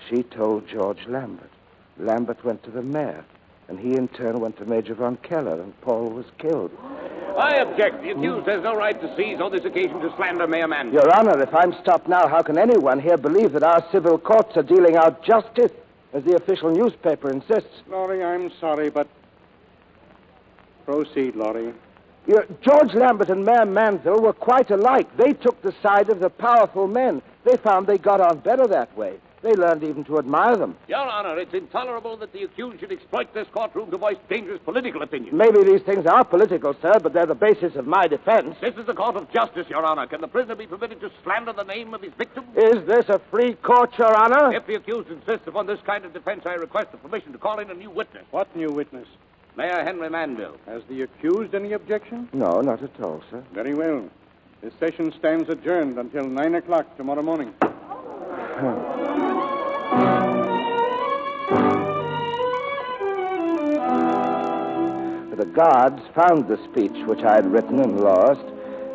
She told George Lambert. Lambert went to the mayor, and he in turn went to Major von Keller, and Paul was killed. I object. The accused has no right to seize on this occasion to slander Mayor Manville. Your Honor, if I'm stopped now, how can anyone here believe that our civil courts are dealing out justice, as the official newspaper insists? Laurie, I'm sorry, but... Proceed, Laurie. George Lambert and Mayor Manville were quite alike. They took the side of the powerful men. They found they got on better that way. They learned even to admire them. Your Honor, it's intolerable that the accused should exploit this courtroom to voice dangerous political opinions. Maybe these things are political, sir, but they're the basis of my defense. This is the court of justice, Your Honor. Can the prisoner be permitted to slander the name of his victim? Is this a free court, Your Honor? If the accused insists upon this kind of defense, I request the permission to call in a new witness. What new witness? Mayor Henry Manville. Has the accused any objection? No, not at all, sir. Very well. This session stands adjourned until 9 o'clock tomorrow morning. The guards found the speech which I had written and lost.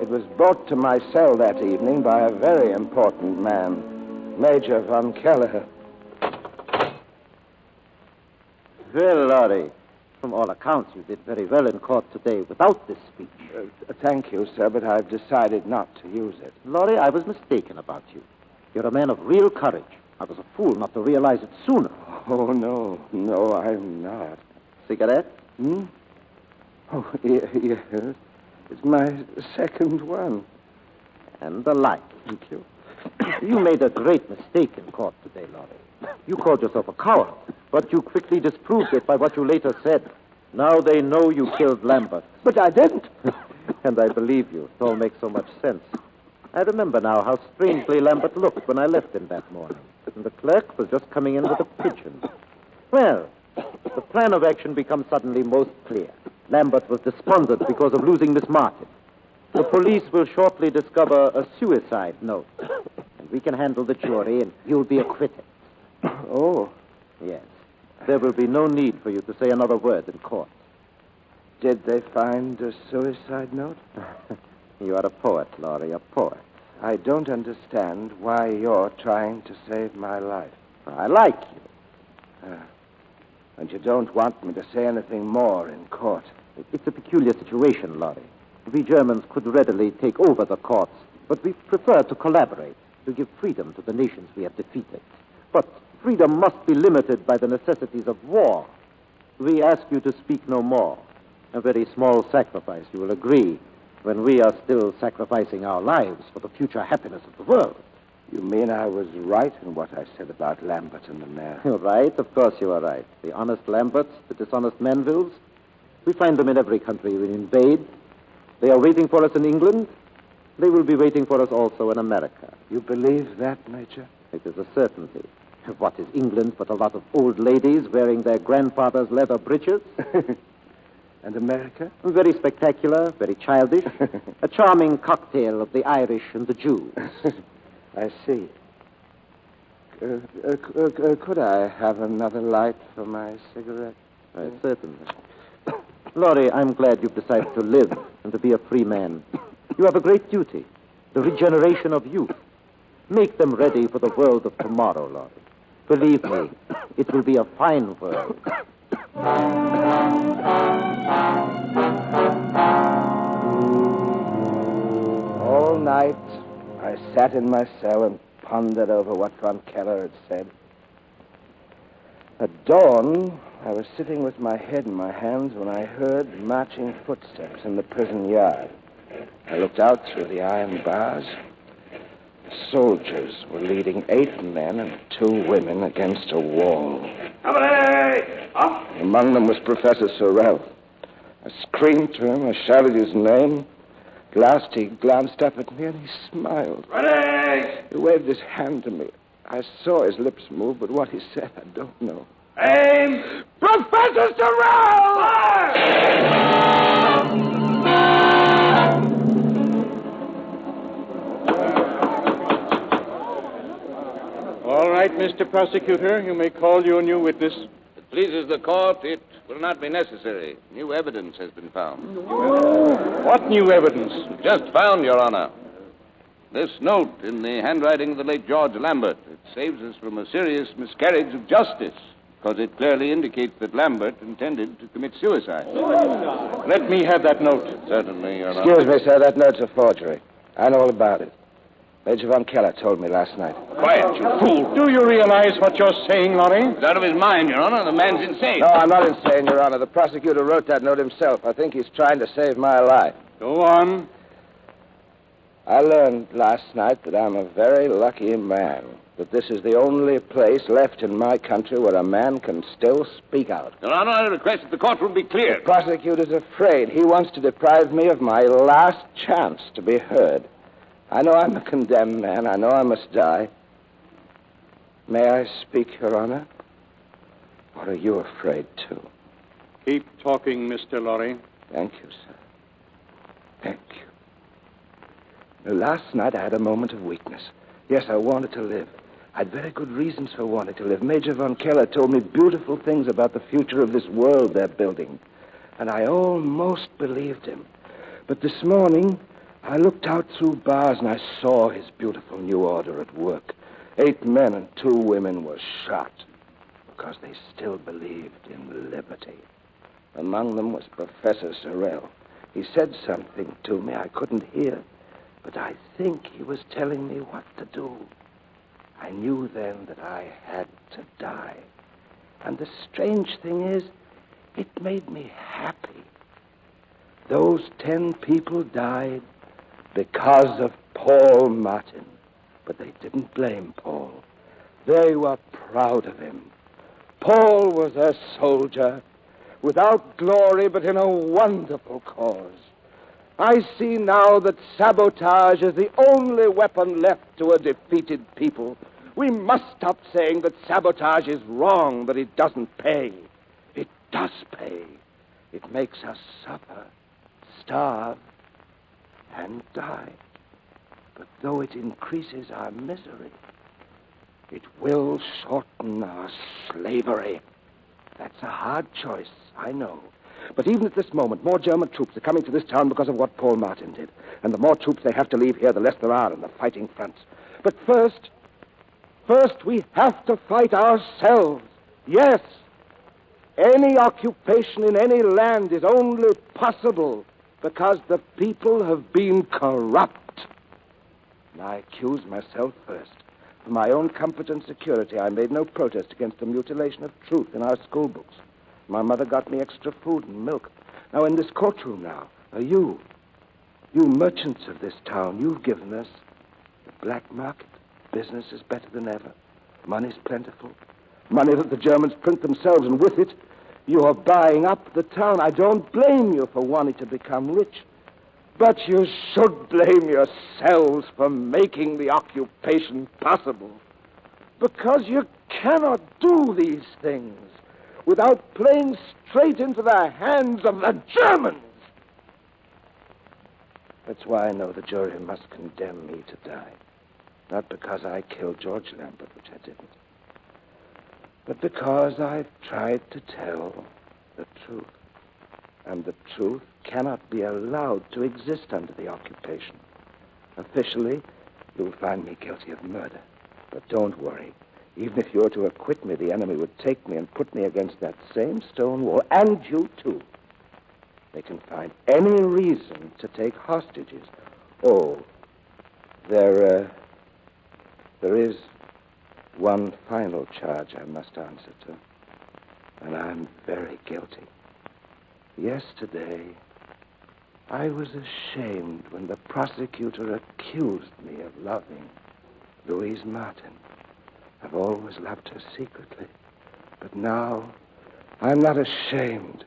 It was brought to my cell that evening by a very important man, Major von Keller. Well, Laurie, from all accounts, you did very well in court today without this speech. Thank you, sir, but I've decided not to use it. Laurie, I was mistaken about you. You're a man of real courage. I was a fool not to realize it sooner. Oh, no, I'm not. Cigarette? Oh, yes. It's my second one. And the light. Thank you. You made a great mistake in court today, Laurie. You called yourself a coward, but you quickly disproved it by what you later said. Now they know you killed Lambert. But I didn't. And I believe you. It all makes so much sense. I remember now how strangely Lambert looked when I left him that morning. And the clerk was just coming in with a pigeon. Well, the plan of action becomes suddenly most clear. Lambert was despondent because of losing Miss Martin. The police will shortly discover a suicide note. And we can handle the jury, and you'll be acquitted. Oh. Yes. There will be no need for you to say another word in court. Did they find a suicide note? You are a poet, Laurie, a poet. I don't understand why you're trying to save my life. I like you. And you don't want me to say anything more in court. It's a peculiar situation, Laurie. We Germans could readily take over the courts, but we prefer to collaborate, to give freedom to the nations we have defeated. But freedom must be limited by the necessities of war. We ask you to speak no more. A very small sacrifice, you will agree, when we are still sacrificing our lives for the future happiness of the world. You mean I was right in what I said about Lambert and the mayor? You're right. Of course you are right. The honest Lamberts, the dishonest Manvilles, we find them in every country we invade. They are waiting for us in England. They will be waiting for us also in America. You believe that, Major? It is a certainty. What is England but a lot of old ladies wearing their grandfather's leather breeches? And America? Very spectacular, very childish. A charming cocktail of the Irish and the Jews. I see. Could I have another light for my cigarette? Certainly. Laurie, I'm glad you've decided to live and to be a free man. You have a great duty, the regeneration of youth. Make them ready for the world of tomorrow, Laurie. Believe me, it will be a fine world. All night, I sat in my cell and pondered over what von Keller had said. At dawn, I was sitting with my head in my hands when I heard marching footsteps in the prison yard. I looked out through the iron bars. The soldiers were leading 8 men and 2 women against a wall. Among them was Professor Sorrell. I screamed to him. I shouted his name. At last he glanced up at me and he smiled. Ready! He waved his hand to me. I saw his lips move, but what he said, I don't know. Aim! Professor Sorrell! All right, Mr. Prosecutor, you may call your new witness. If it pleases the court, it will not be necessary. New evidence has been found. What new evidence? Just found, Your Honor. This note in the handwriting of the late George Lambert. It saves us from a serious miscarriage of justice, because it clearly indicates that Lambert intended to commit suicide. Let me have that note. Certainly, Your Honor. Excuse me, sir. That note's a forgery. I know all about it. Major von Keller told me last night. Quiet, you fool. Do you realize what you're saying, Lory? He's out of his mind, Your Honor. The man's insane. No, I'm not insane, Your Honor. The prosecutor wrote that note himself. I think he's trying to save my life. Go on. I learned last night that I'm a very lucky man, that this is the only place left in my country where a man can still speak out. Your Honor, I request that the courtroom be cleared. The prosecutor's afraid. He wants to deprive me of my last chance to be heard. I know I'm a condemned man. I know I must die. May I speak, Your Honor? Or are you afraid, too? Keep talking, Mr. Lory. Thank you, sir. Thank you. Last night I had a moment of weakness. Yes, I wanted to live. I had very good reasons for wanting to live. Major von Keller told me beautiful things about the future of this world they're building. And I almost believed him. But this morning, I looked out through bars and I saw his beautiful new order at work. 8 men and 2 women were shot because they still believed in liberty. Among them was Professor Sorrell. He said something to me I couldn't hear, but I think he was telling me what to do. I knew then that I had to die. And the strange thing is, it made me happy. Those 10 people died because of Paul Martin. But they didn't blame Paul. They were proud of him. Paul was a soldier, without glory, but in a wonderful cause. I see now that sabotage is the only weapon left to a defeated people. We must stop saying that sabotage is wrong, that it doesn't pay. It does pay. It makes us suffer, starve, and die. But though it increases our misery, it will shorten our slavery. That's a hard choice, I know. But even at this moment, more German troops are coming to this town because of what Paul Martin did. And the more troops they have to leave here, the less there are in the fighting fronts. But first we have to fight ourselves. Yes, any occupation in any land is only possible because the people have been corrupt. And I accuse myself first. For my own comfort and security, I made no protest against the mutilation of truth in our school books. My mother got me extra food and milk. Now, in this courtroom now, are you merchants of this town, you've given us the black market. Business is better than ever. Money's plentiful. Money that the Germans print themselves, and with it, you're buying up the town. I don't blame you for wanting to become rich. But you should blame yourselves for making the occupation possible. Because you cannot do these things without playing straight into the hands of the Germans. That's why I know the jury must condemn me to die. Not because I killed George Lambert, which I didn't, but because I've tried to tell the truth. And the truth cannot be allowed to exist under the occupation. Officially, you'll find me guilty of murder. But don't worry. Even if you were to acquit me, the enemy would take me and put me against that same stone wall, and you too. They can find any reason to take hostages. Oh, there is one final charge I must answer to, and I'm very guilty. Yesterday, I was ashamed when the prosecutor accused me of loving Louise Martin. I've always loved her secretly, but now I'm not ashamed.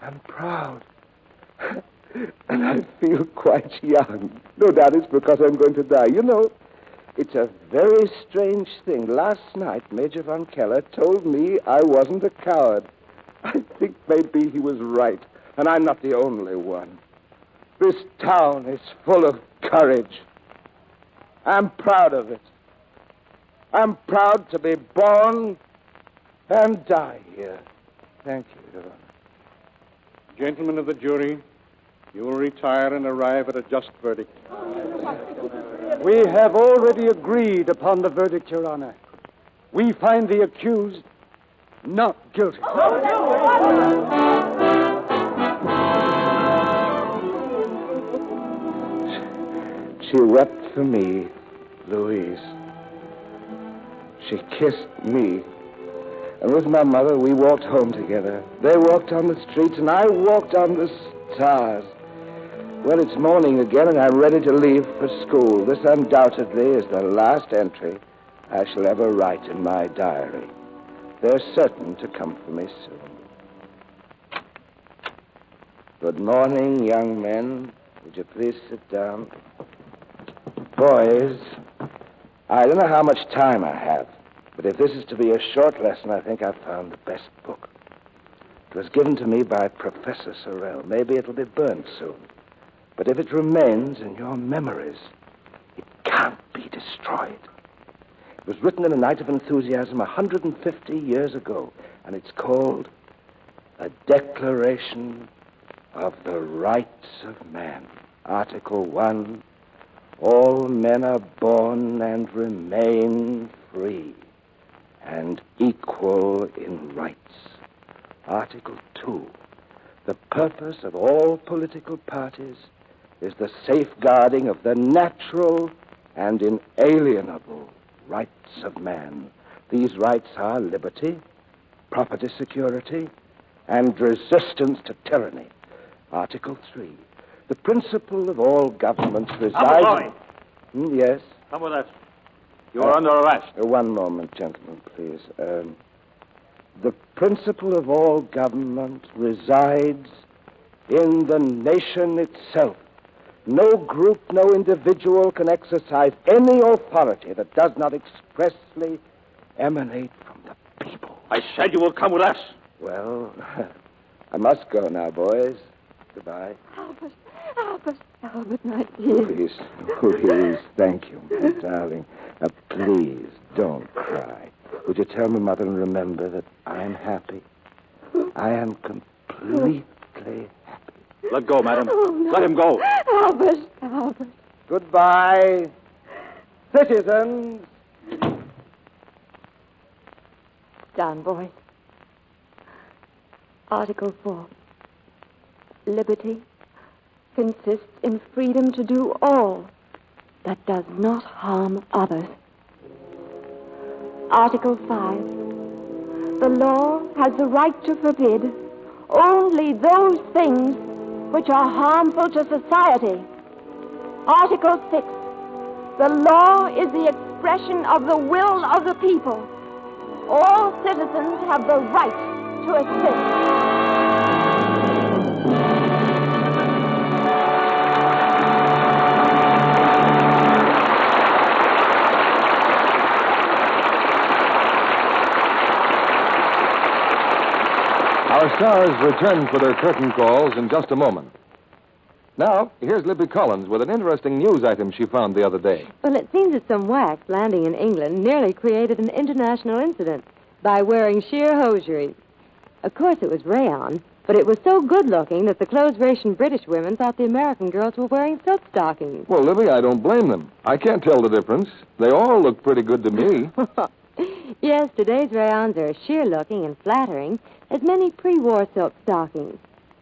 I'm proud. And I feel quite young. No doubt it's because I'm going to die. You know, it's a very strange thing. Last night, Major von Keller told me I wasn't a coward. I think maybe he was right, and I'm not the only one. This town is full of courage. I'm proud of it. I'm proud to be born and die here. Thank you, Your Honor. Gentlemen of the jury, you will retire and arrive at a just verdict. We have already agreed upon the verdict, Your Honor. We find the accused not guilty. She wept for me, Louise. She kissed me. And with my mother, we walked home together. They walked on the streets, and I walked on the stars. Well, it's morning again, and I'm ready to leave for school. This undoubtedly is the last entry I shall ever write in my diary. They're certain to come for me soon. Good morning, young men. Would you please sit down? Boys, I don't know how much time I have, but if this is to be a short lesson, I think I've found the best book. It was given to me by Professor Sorrell. Maybe it'll be burned soon. But if it remains in your memories, it can't be destroyed. It was written in a night of enthusiasm 150 years ago, and it's called A Declaration of the Rights of Man. Article 1, all men are born and remain free and equal in rights. Article 2, the purpose of all political parties is the safeguarding of the natural and inalienable rights of man. These rights are liberty, property security, and resistance to tyranny. Article 3, the principle of all governments resides... Yes? Come with us. You are under arrest. One moment, gentlemen, please. The principle of all government resides in the nation itself. No group, no individual can exercise any authority that does not expressly emanate from the people. I said you will come with us. Well, I must go now, boys. Goodbye. Albert, my dear. Please, thank you, my darling. Now, please, don't cry. Would you tell me, Mother, and remember that I am happy? I am completely happy. Let go, madam. Oh, no. Let him go. Albert. Goodbye, citizens. Down, boys. Article 4. Liberty consists in freedom to do all that does not harm others. Article 5. The law has the right to forbid only those things which are harmful to society. Article 6. The law is the expression of the will of the people. All citizens have the right to assist. Our stars return for their curtain calls in just a moment. Now, here's Libby Collins with an interesting news item she found the other day. Well, it seems that some wax landing in England nearly created an international incident by wearing sheer hosiery. Of course, it was rayon, but it was so good-looking that the clothes-ration British women thought the American girls were wearing silk stockings. Well, Libby, I don't blame them. I can't tell the difference. They all look pretty good to me. Yes, today's rayons are as sheer-looking and flattering as many pre-war silk stockings.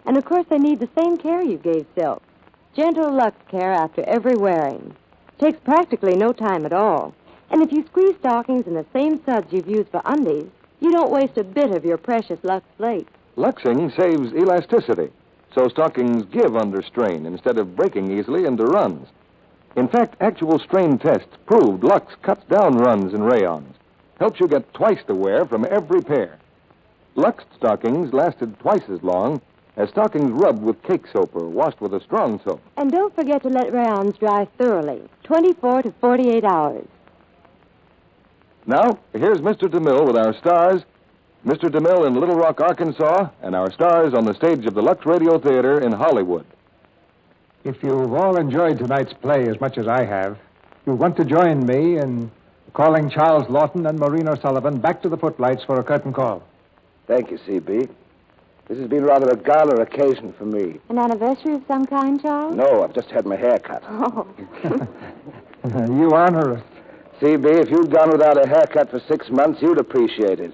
And, of course, they need the same care you gave silk. Gentle Lux care after every wearing. Takes practically no time at all. And if you squeeze stockings in the same suds you've used for undies, you don't waste a bit of your precious Lux flakes. Luxing saves elasticity, so stockings give under strain instead of breaking easily into runs. In fact, actual strain tests proved Lux cuts down runs in rayons. Helps you get twice the wear from every pair. Lux stockings lasted twice as long as stockings rubbed with cake soap or washed with a strong soap. And don't forget to let rayons dry thoroughly, 24 to 48 hours. Now, here's Mr. DeMille with our stars. Mr. DeMille in Little Rock, Arkansas, and our stars on the stage of the Lux Radio Theater in Hollywood. If you've all enjoyed tonight's play as much as I have, you'll want to join me in calling Charles Laughton and Maureen O'Sullivan back to the footlights for a curtain call. Thank you, C.B. This has been rather a gala occasion for me. An anniversary of some kind, Charles? No, I've just had my hair cut. Oh. You honor us. CB, if you'd gone without a haircut for 6 months, you'd appreciate it.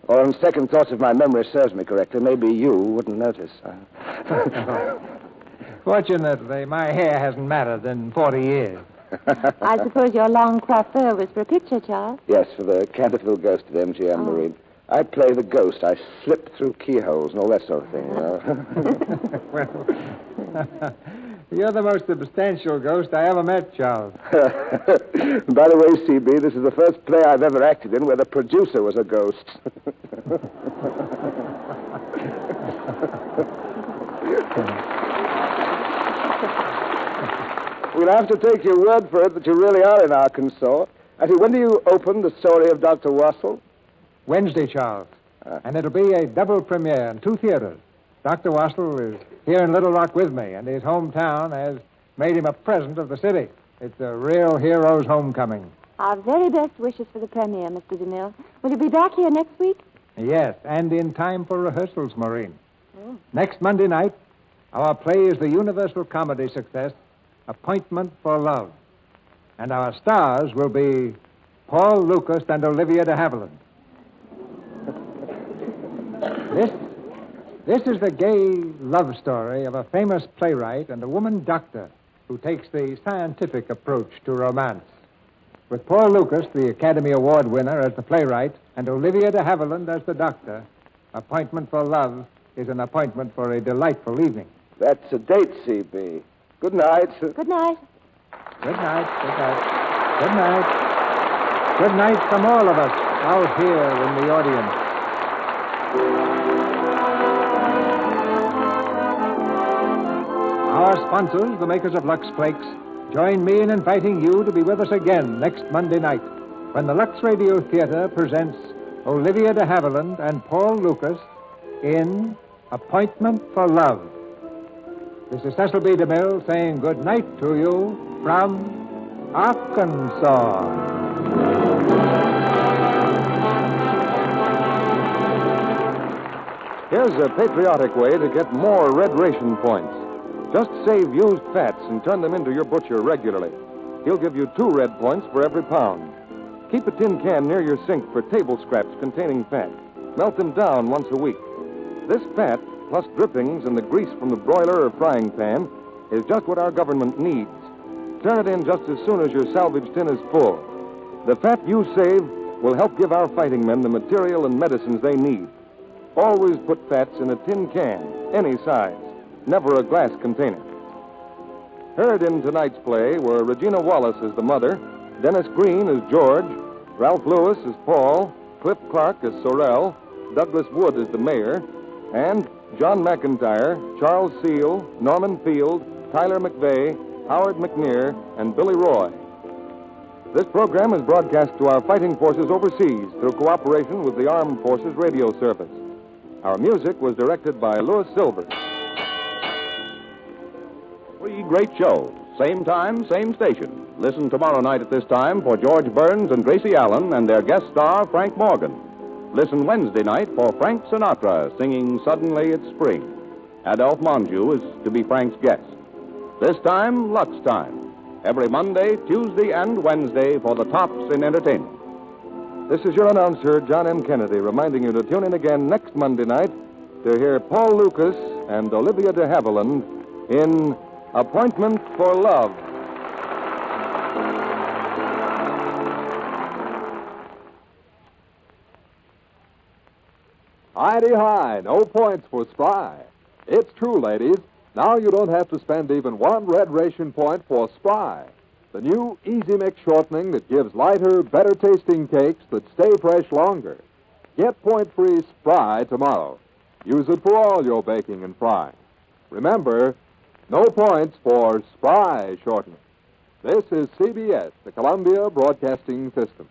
Or on second thoughts, if my memory serves me correctly, maybe you wouldn't notice. Fortunately, my hair hasn't mattered in 40 years. I suppose your long coiffure was for a picture, Charles? Yes, for the Canterville Ghost of MGM Maureen. I play the ghost. I slip through keyholes and all that sort of thing, you know. Well, you're the most substantial ghost I ever met, Charles. By the way, CB, this is the first play I've ever acted in where the producer was a ghost. We'll have to take your word for it that you really are in Arkansas. Actually, when do you open the story of Dr. Wassel? Wednesday, Charles. And it'll be a double premiere in 2 theaters. Dr. Wassel is here in Little Rock with me, and his hometown has made him a present of the city. It's a real hero's homecoming. Our very best wishes for the premiere, Mr. DeMille. Will you be back here next week? Yes, and in time for rehearsals, Maureen. Oh. Next Monday night, our play is the universal comedy success, Appointment for Love. And our stars will be Paul Lucas and Olivia de Havilland. This is the gay love story of a famous playwright and a woman doctor who takes the scientific approach to romance. With Paul Lucas, the Academy Award winner, as the playwright, and Olivia de Havilland as the doctor, Appointment for Love is an appointment for a delightful evening. That's a date, CB. Good night. Good night. Good night. Good night. Good night. Good night from all of us out here in the audience. Our sponsors, the makers of Lux Flakes, join me in inviting you to be with us again next Monday night when the Lux Radio Theater presents Olivia de Havilland and Paul Lucas in Appointment for Love. This is Cecil B. DeMille saying good night to you from Arkansas. Here's a patriotic way to get more red ration points. Just save used fats and turn them into your butcher regularly. He'll give you 2 red points for every pound. Keep a tin can near your sink for table scraps containing fat. Melt them down once a week. This fat, plus drippings and the grease from the broiler or frying pan, is just what our government needs. Turn it in just as soon as your salvage tin is full. The fat you save will help give our fighting men the material and medicines they need. Always put fats in a tin can, any size, never a glass container. Heard in tonight's play were Regina Wallace as the mother, Dennis Green as George, Ralph Lewis as Paul, Cliff Clark as Sorrell, Douglas Wood as the mayor, and John McIntyre, Charles Seal, Norman Field, Tyler McVeigh, Howard McNear, and Billy Roy. This program is broadcast to our fighting forces overseas through cooperation with the Armed Forces Radio Service. Our music was directed by Louis Silvers. 3 great shows, same time, same station. Listen tomorrow night at this time for George Burns and Gracie Allen and their guest star, Frank Morgan. Listen Wednesday night for Frank Sinatra singing Suddenly It's Spring. Adolphe Monjou is to be Frank's guest. This time, Lux Time. Every Monday, Tuesday, and Wednesday for the tops in entertainment. This is your announcer, John M. Kennedy, reminding you to tune in again next Monday night to hear Paul Lucas and Olivia de Havilland in Appointment for Love. Hi-de-hi, no points for Spry. It's true, ladies. Now you don't have to spend even 1 red ration point for Spry, the new Easy Mix shortening that gives lighter, better-tasting cakes that stay fresh longer. Get point-free Spry tomorrow. Use it for all your baking and frying. Remember, no points for Spry shortening. This is CBS, the Columbia Broadcasting System.